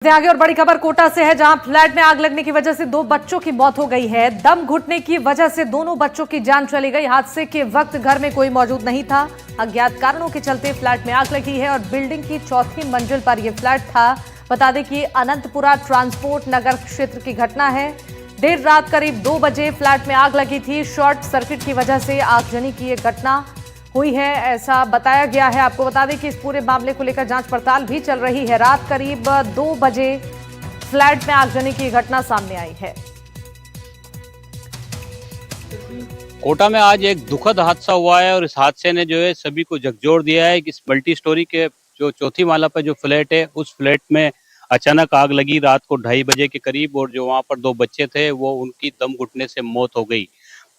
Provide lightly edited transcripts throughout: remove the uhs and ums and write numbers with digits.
आगे और बड़ी खबर कोटा से है, जहां फ्लैट में आग लगने की वजह से दो बच्चों की मौत हो गई है। दम घुटने की वजह से दोनों बच्चों की जान चली गई। हादसे के वक्त घर में कोई मौजूद नहीं था। अज्ञात कारणों के चलते फ्लैट में आग लगी है और बिल्डिंग की चौथी मंजिल पर यह फ्लैट था। बता दें कि अनंतपुरा ट्रांसपोर्ट नगर क्षेत्र की घटना है। देर रात करीब 2 बजे फ्लैट में आग लगी थी। शॉर्ट सर्किट की वजह से आगजनी की यह घटना हुई है, ऐसा बताया गया है। आपको बता दें कि इस पूरे मामले को लेकर जांच पड़ताल भी चल रही है। रात करीब 2 बजे फ्लैट में आगजनी की घटना सामने आई है। कोटा में आज एक दुखद हादसा हुआ है और इस हादसे ने जो है सभी को झकझोर दिया है कि इस मल्टी स्टोरी के जो चौथी माला पर जो फ्लैट है, उस फ्लैट में अचानक आग लगी रात को 2:30 बजे के करीब। और जो वहां पर दो बच्चे थे वो उनकी दम घुटने से मौत हो गई।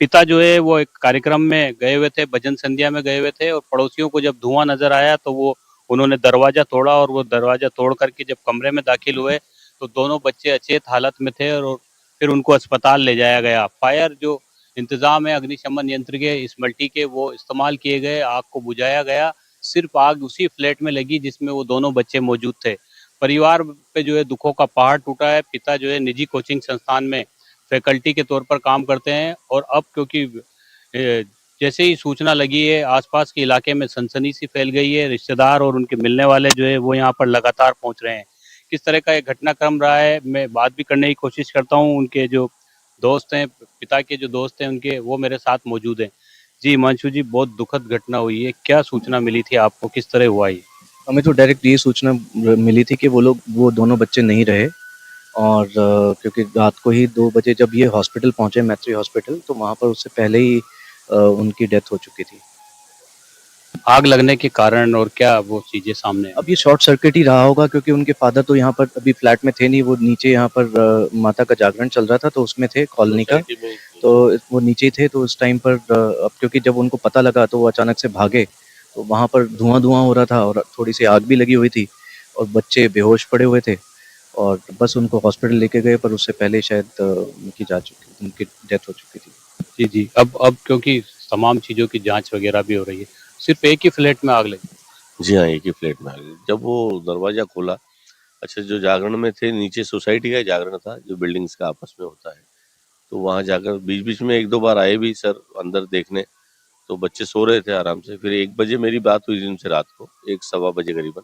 पिता जो है वो एक कार्यक्रम में गए हुए थे, भजन संध्या में गए हुए थे, और पड़ोसियों को जब धुआं नजर आया तो वो उन्होंने दरवाजा तोड़ा, और वो दरवाजा तोड़ करके जब कमरे में दाखिल हुए तो दोनों बच्चे अचेत हालत में थे और फिर उनको अस्पताल ले जाया गया। फायर जो इंतजाम है, अग्निशमन यंत्र के इस मल्टी के, वो इस्तेमाल किए गए, आग को बुझाया गया। सिर्फ आग उसी फ्लैट में लगी जिसमें वो दोनों बच्चे मौजूद थे। परिवार पे जो है दुखों का पहाड़ टूटा है। पिता जो है निजी कोचिंग संस्थान में फैकल्टी के तौर पर काम करते हैं, और अब क्योंकि जैसे ही सूचना लगी है आसपास के इलाके में सनसनी सी फैल गई है। रिश्तेदार और उनके मिलने वाले जो है वो यहाँ पर लगातार पहुँच रहे हैं। किस तरह का ये घटनाक्रम रहा है मैं बात भी करने की कोशिश करता हूँ। उनके जो दोस्त हैं, पिता के जो दोस्त हैं उनके, वो मेरे साथ मौजूद हैं। जी हिमांशु जी, बहुत दुखद घटना हुई है, क्या सूचना मिली थी आपको, किस तरह हुआ ये? हमें तो डायरेक्ट ये सूचना मिली थी कि वो दोनों बच्चे नहीं रहे। और क्योंकि रात को ही 2 बजे जब ये हॉस्पिटल पहुंचे, मैत्री हॉस्पिटल, तो वहाँ पर उससे पहले ही उनकी डेथ हो चुकी थी। आग लगने के कारण और क्या वो चीजें सामने आई? अब ये शॉर्ट सर्किट ही रहा होगा, क्योंकि उनके फादर तो यहाँ पर अभी फ्लैट में थे नहीं, वो नीचे यहाँ पर माता का जागरण चल रहा था तो उसमें थे, कॉलोनी का। तो वो नीचे ही थे, तो उस टाइम पर अब क्योंकि जब उनको पता लगा तो वो अचानक से भागे, तो वहाँ पर धुआं हो रहा था और थोड़ी सी आग भी लगी हुई थी और बच्चे बेहोश पड़े हुए थे। और बस उनको हॉस्पिटल लेके गए, पर उससे पहले शायद उनकी डेथ हो चुकी थी। जी जी, अब क्योंकि तमाम चीजों की जांच वगैरह भी हो रही है, सिर्फ एक ही फ्लैट में आग लगी? जी हाँ, एक ही फ्लैट में आ गई। जब वो दरवाज़ा खोला, अच्छा जो जागरण में थे, नीचे सोसाइटी का ही जागरण था, जो बिल्डिंग्स का आपस में होता है। तो वहाँ जाकर बीच-बीच में 1-2 बार आए भी सर अंदर देखने, तो बच्चे सो रहे थे आराम से। फिर 1 बजे मेरी बात हुई उनसे रात को, 1 सवा बजे करीबन।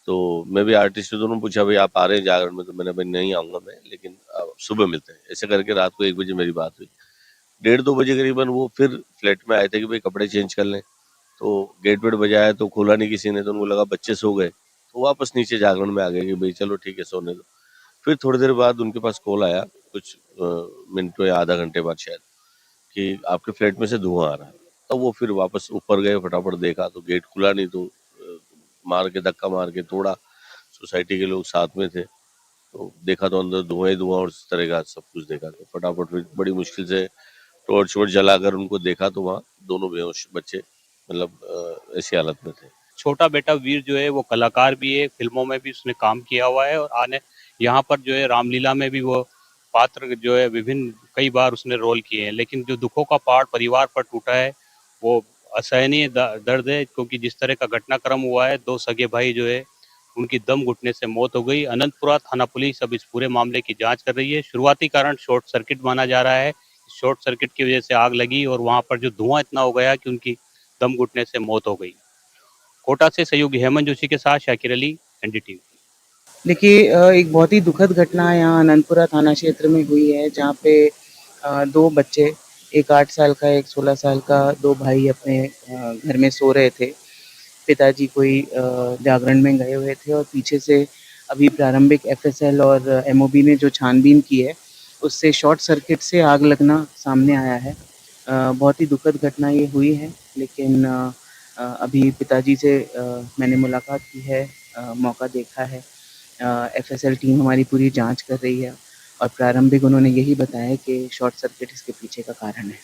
तो मैं भी आर्टिस्ट से दोनों पूछा, "भई आप आ रहे हैं जागरण में?" तो मैंने, "भई नहीं आऊँगा मैं, लेकिन सुबह मिलते हैं।" ऐसे करके रात को 1 बजे मेरी बात हुई। डेढ़ 2 बजे करीबन वो फिर फ्लैट में आए थे कि भई कपड़े चेंज कर लें। तो गेट-वेट बजाया तो खोला नहीं किसी ने, तो उनको लगा बच्चे सो गए। तो वापस नीचे जागरण में आ गए कि भई चलो ठीक है, सोने दो। फिर थोड़ी देर बाद उनके पास कॉल आया, कुछ मिनटों या आधा घंटे बाद शायद, कि आपके फ्लैट में से धुआँ आ रहा है। तो वो फिर वापस ऊपर गए, फटाफट देखा तो गेट खुला नहीं, तो मार के धक्का मार के तोड़ा। सोसाइटी के लोग साथ में थे, तो देखा तो अंदर धुआँ ही धुआँ और इस तरह का सब कुछ देखा। तो फटाफट फिर बड़ी मुश्किल से टॉर्च-वॉर्च जलाकर उनको देखा, तो वहाँ दोनों बेहोश बच्चे मतलब ऐसी हालत में थे। छोटा बेटा वीर जो है वो कलाकार भी है, फिल्मों में भी उसने काम किया हुआ है, और आने यहाँ पर जो है रामलीला में भी वो पात्र जो है विभिन्न कई बार उसने रोल किए हैं। लेकिन जो दुखों का पहाड़ परिवार पर टूटा है वो असहनीय दर्द है, क्योंकि जिस तरह का घटनाक्रम हुआ है, दो सगे भाई जो है उनकी दम घुटने से मौत हो गई। अनंतपुरा थाना पुलिस अब इस पूरे मामले की जांच कर रही है। शुरुआती कारण शॉर्ट सर्किट माना जा रहा है। शॉर्ट सर्किट की वजह से आग लगी और वहां पर जो धुआं इतना हो गया कि उनकी दम घुटने से मौत हो गई। कोटा से सहयोगी हेमंत जोशी के साथ शाकिर अली, एनडीटीवी। देखिए, एक बहुत ही दुखद घटना यहाँ अनंतपुरा थाना क्षेत्र में हुई है, जहाँ पे 2 बच्चे, एक 8 साल का, एक 16 साल का, 2 भाई अपने घर में सो रहे थे। पिताजी कोई जागरण में गए हुए थे और पीछे से अभी प्रारंभिक एफएसएल और एमओबी ने जो छानबीन की है, उससे शॉर्ट सर्किट से आग लगना सामने आया है। बहुत ही दुखद घटना ये हुई है, लेकिन अभी पिताजी से मैंने मुलाकात की है, मौका देखा है। एफएसएल टीम हमारी पूरी जांच कर रही है और प्रारंभिक उन्होंने यही बताया कि शॉर्ट सर्किट इसके पीछे का कारण है।